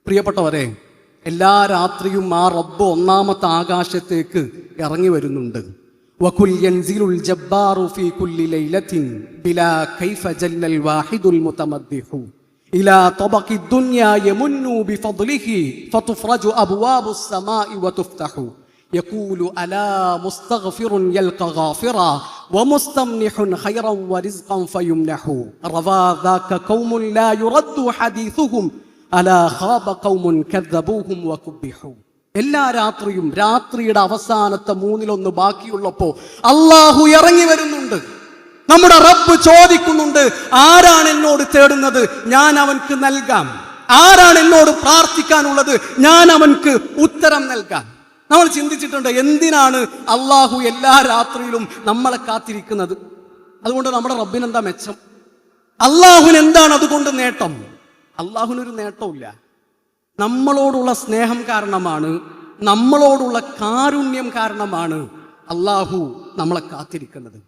പ്രിയപ്പെട്ടവരെ, എല്ലാ രാത്രിയും ആ റബ്ബ് ഒന്നാമത്തെ ആകാശത്തേക്ക് ഇറങ്ങി വരുന്നുണ്ട്. വകുൽ യൻസിലുൽ ജബ്ബാറു ഫീ കുല്ലി ലൈലത്തിൻ ബിലാ കൈഫ ജല്ലൽ വാഹിദുൽ മുതമദ്ദിഹു ഇലാ തബഖി ദുനിയാ യമുന്നു ബിഫദ്ലിഹി ഫതുഫ്റജു അബ്വാബുസ് സമാഇ വതുഫ്തഹു യഖൂലു അലാ മുസ്തഗ്ഫിറുൻ യൽഖ ഗാഫിറാ വമുസ്തംനിഹുൻ ഖൈറൻ വറിസ്ഖൻ ഫയുംനഹു റവാ ദാക ഖൗമുൻ ലാ യുറദ്ദു ഹദീസുഹും അലാ ഖാബ ഖൗമുൻ കദ്ദബൂഹും വകുബ്ബിഹു. എല്ലാ രാത്രിയും രാത്രിയുടെ അവസാനത്തെ 1/3 ബാക്കിയുള്ളപ്പോൾ അള്ളാഹു ഇറങ്ങി വരുന്നുണ്ട്. നമ്മുടെ റബ്ബ് ചോദിക്കുന്നുണ്ട്, ആരാണ് എന്നോട് തേടുന്നത്, ഞാൻ അവൻക്ക് നൽകാം. ആരാണ് എന്നോട് പ്രാർത്ഥിക്കാനുള്ളത്, ഞാൻ അവൻക്ക് ഉത്തരം നൽകാം. നമ്മൾ ചിന്തിച്ചിട്ടുണ്ട്, എന്തിനാണ് അള്ളാഹു എല്ലാ രാത്രിയിലും നമ്മളെ കാത്തിരിക്കുന്നത്? അതുകൊണ്ട് നമ്മുടെ റബ്ബിനെന്താ മെച്ചം? അള്ളാഹുവിന് എന്താണ് അതുകൊണ്ട് നേട്ടം? അള്ളാഹുവിനൊരു നേട്ടമില്ല. നമ്മളോടുള്ള സ്നേഹം കാരണമാണ്, നമ്മളോടുള്ള കാരുണ്യം കാരണമാണ് അള്ളാഹു നമ്മളെ കാത്തിരിക്കുന്നത്.